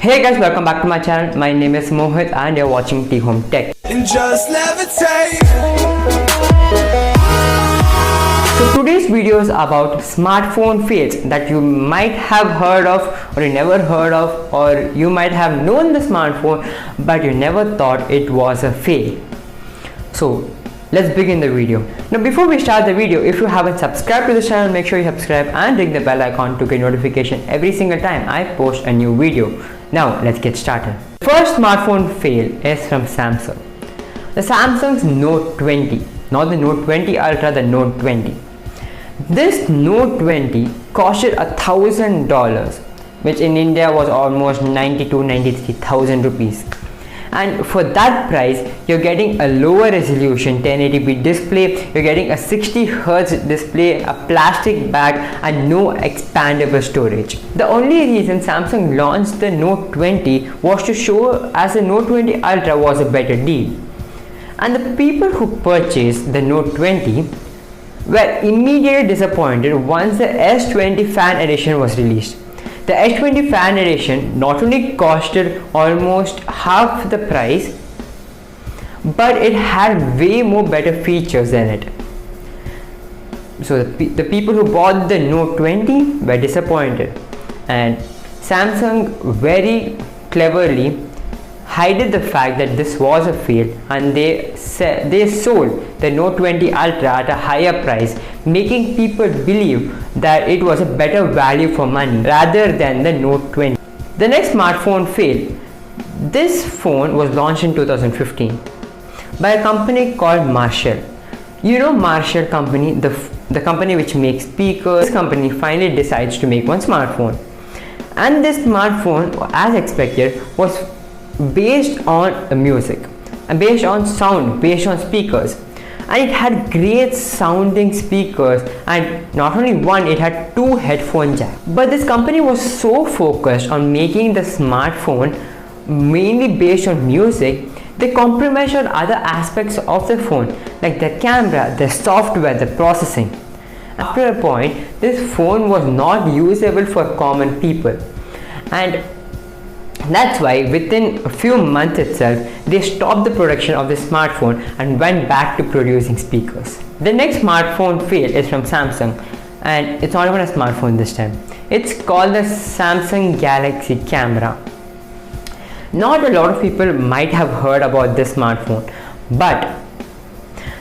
Hey guys, welcome back to my channel. My name is Mohit and you're watching T-Home Tech. And just levitate. So today's video is about smartphone fails that you might have heard of or you never heard of, or you might have known the smartphone but you never thought it was a fail. So let's begin the video. Now before we start the video, if you haven't subscribed to the channel, make sure you subscribe and ring the bell icon to get notification every single time I post a new video. Now let's get started. First smartphone fail is from Samsung. The Samsung's Note 20, not the Note 20 Ultra, the Note 20. This Note 20 costed $1,000, which in India was almost 93,000 rupees. And for that price, you're getting a lower resolution 1080p display, you're getting a 60 Hz display, a plastic bag, and no expandable storage. The only reason Samsung launched the Note 20 was to show as the Note 20 Ultra was a better deal. And the people who purchased the Note 20 were immediately disappointed once the S20 Fan Edition was released. The S20 Fan Edition not only costed almost half the price, but it had way more better features than it. So the people who bought the Note 20 were disappointed, and Samsung very cleverly hid the fact that this was a fail, and they sold the Note 20 Ultra at a higher price, making people believe that it was a better value for money rather than the Note 20. The next smartphone fail. This phone was launched in 2015 by a company called Marshall. You know Marshall company, the company which makes speakers. This company finally decides to make one smartphone, and this smartphone, as expected, was based on music and based on sound, based on speakers, and it had great sounding speakers, and not only one, it had two headphone jacks. But this company was so focused on making the smartphone mainly based on music, they compromised on other aspects of the phone like the camera, the software, the processing. After a point, this phone was not usable for common people, and that's why within a few months itself, they stopped the production of the smartphone and went back to producing speakers. The next smartphone fail is from Samsung, and it's not even a smartphone this time. It's called the Samsung Galaxy Camera. Not a lot of people might have heard about this smartphone, but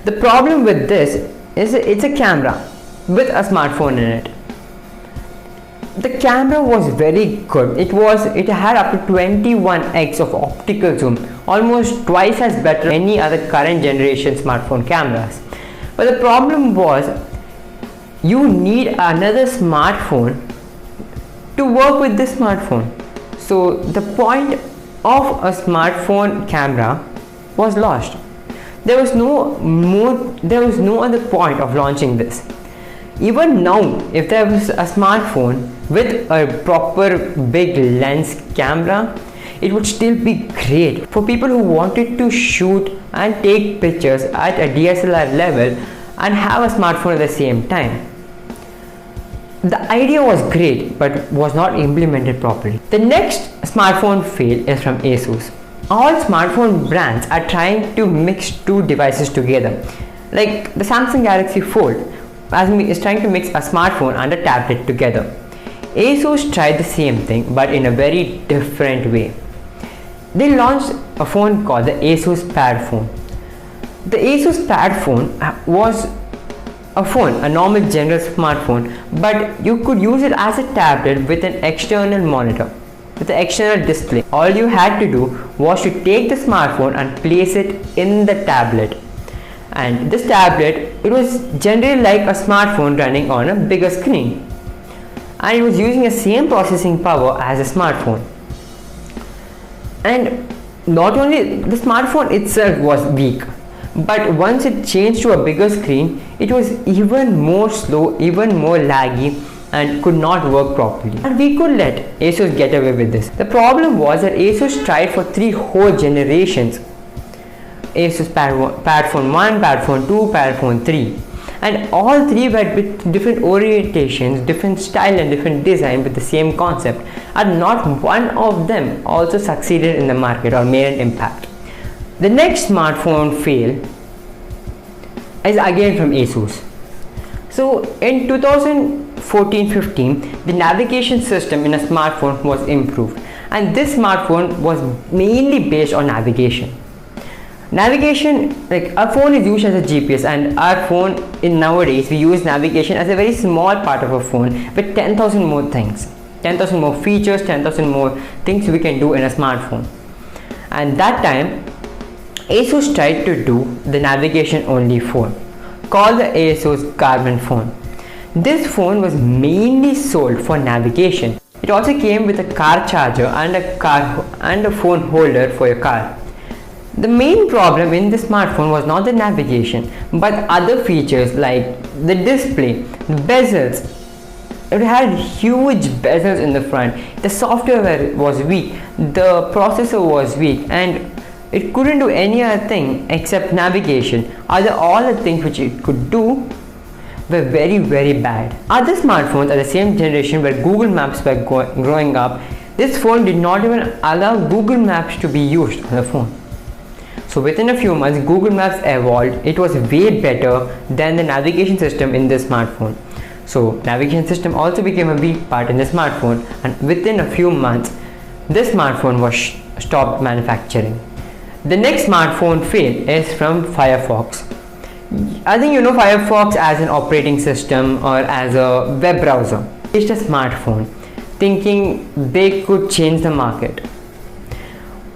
the problem with this is it's a camera with a smartphone in it. The camera was very good. It had up to 21x of optical zoom, almost twice as better than any other current generation smartphone cameras. But the problem was you need another smartphone to work with this smartphone. So the point of a smartphone camera was lost. There was no other point of launching this. Even now, if there was a smartphone with a proper big lens camera, it would still be great for people who wanted to shoot and take pictures at a DSLR level and have a smartphone at the same time. The idea was great but was not implemented properly. The next smartphone fail is from Asus. All smartphone brands are trying to mix two devices together, like the Samsung Galaxy Fold is trying to mix a smartphone and a tablet together. Asus tried the same thing but in a very different way. They launched a phone called the Asus Pad phone. The Asus Pad phone was a phone, a normal general smartphone, but you could use it as a tablet with an external monitor, with an external display. All you had to do was to take the smartphone and place it in the tablet. And this tablet, it was generally like a smartphone running on a bigger screen, and it was using the same processing power as a smartphone. And not only the smartphone itself was weak, but once it changed to a bigger screen, it was even more slow, even more laggy, and could not work properly. And we could let Asus get away with this. The problem was that Asus tried for 3 whole generations. Asus Pad Phone 1, Pad Phone 2, Pad Phone 3, and all three were with different orientations, different style and different design with the same concept, and not one of them also succeeded in the market or made an impact. The next smartphone fail is again from Asus. So in 2014-15, the navigation system in a smartphone was improved, and this smartphone was mainly based on navigation. Navigation, like our phone is used as a GPS, and our phone in nowadays we use navigation as a very small part of a phone with 10,000 more things, 10,000 more features, 10,000 more things we can do in a smartphone. And that time Asus tried to do the navigation only phone called the Asus Carbon phone. This phone was mainly sold for navigation. It also came with a car charger and a phone holder for your car. The main problem in the smartphone was not the navigation, but other features like the display, the bezels. It had huge bezels in the front. The software was weak, the processor was weak, and it couldn't do any other thing except navigation. All the things which it could do were very, very bad. Other smartphones at the same generation where Google Maps were growing up, this phone did not even allow Google Maps to be used on the phone. So within a few months, Google Maps evolved. It was way better than the navigation system in this smartphone. So navigation system also became a weak part in the smartphone, and within a few months, this smartphone was stopped manufacturing. The next smartphone fail is from Firefox. I think you know Firefox as an operating system or as a web browser. It's a smartphone thinking they could change the market.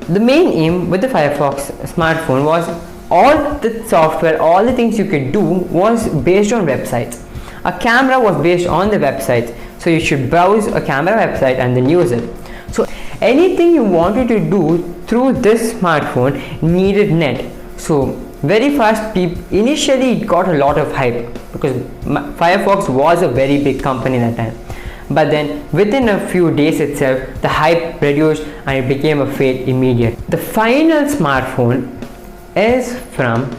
The main aim with the Firefox smartphone was all the software, all the things you could do was based on websites. A camera was based on the website, so you should browse a camera website and then use it. So anything you wanted to do through this smartphone needed net. So very fast, initially it got a lot of hype because Firefox was a very big company at that time. But then within a few days itself, the hype reduced and it became a fail immediate. The final smartphone is from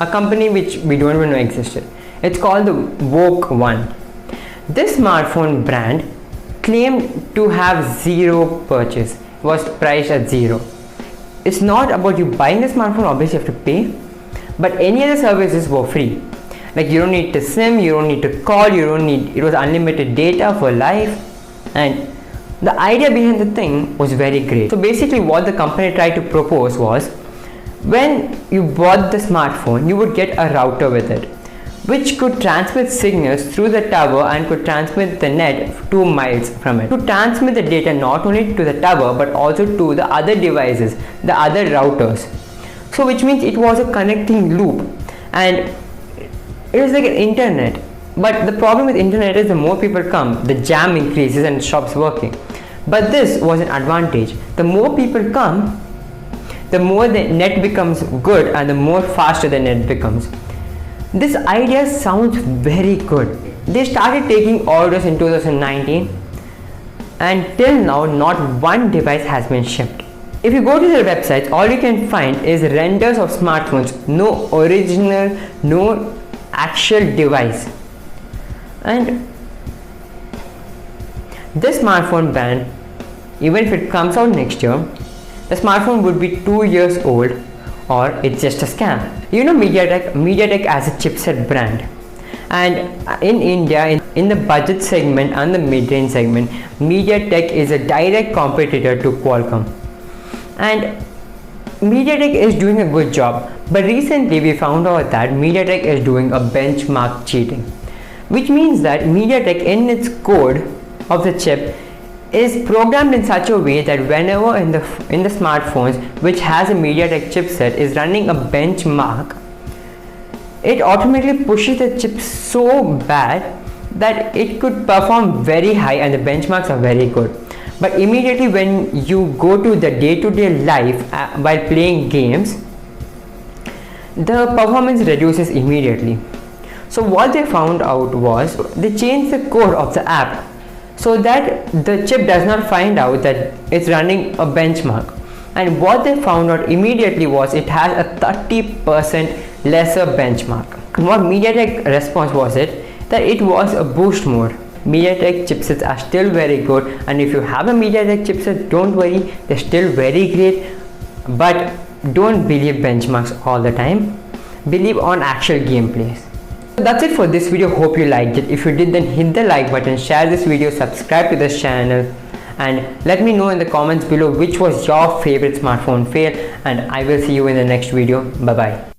a company which we don't even know existed. It's called the WorkOne. This smartphone brand claimed to have zero purchase, was priced at zero. It's not about you buying the smartphone, obviously you have to pay, but any other services were free. Like you don't need to SIM, you don't need to call, it was unlimited data for life, and the idea behind the thing was very great. So basically what the company tried to propose was, when you bought the smartphone, you would get a router with it, which could transmit signals through the tower and could transmit the net 2 miles from it. To transmit the data not only to the tower but also to the other devices, the other routers. So which means it was a connecting loop, and it is like an internet. But the problem with internet is the more people come, the jam increases and it stops working. But this was an advantage. The more people come, the more the net becomes good and the more faster the net becomes. This idea sounds very good. They started taking orders in 2019, and till now not one device has been shipped. If you go to their websites, all you can find is renders of smartphones, no original, no actual device. And this smartphone brand, even if it comes out next year, the smartphone would be 2 years old, or it's just a scam. You know Mediatek as a chipset brand, and in India, in the budget segment and the mid-range segment, Mediatek is a direct competitor to Qualcomm, and Mediatek is doing a good job. But recently we found out that Mediatek is doing a benchmark cheating, which means that Mediatek in its code of the chip is programmed in such a way that whenever in the smartphones which has a Mediatek chipset is running a benchmark, it automatically pushes the chip so bad that it could perform very high and the benchmarks are very good. But immediately when you go to the day-to-day life while playing games, the performance reduces immediately. So what they found out was, they changed the code of the app so that the chip does not find out that it's running a benchmark. And what they found out immediately was it has a 30% lesser benchmark. What Mediatek response was that it was a boost mode. Mediatek chipsets are still very good, and if you have a Mediatek chipset, don't worry, they're still very great, but don't believe benchmarks all the time. Believe on actual gameplays. So that's it for this video. Hope you liked it. If you did, then hit the like button, share this video, subscribe to this channel, and let me know in the comments below which was your favorite smartphone fail, and I will see you in the next video. Bye bye.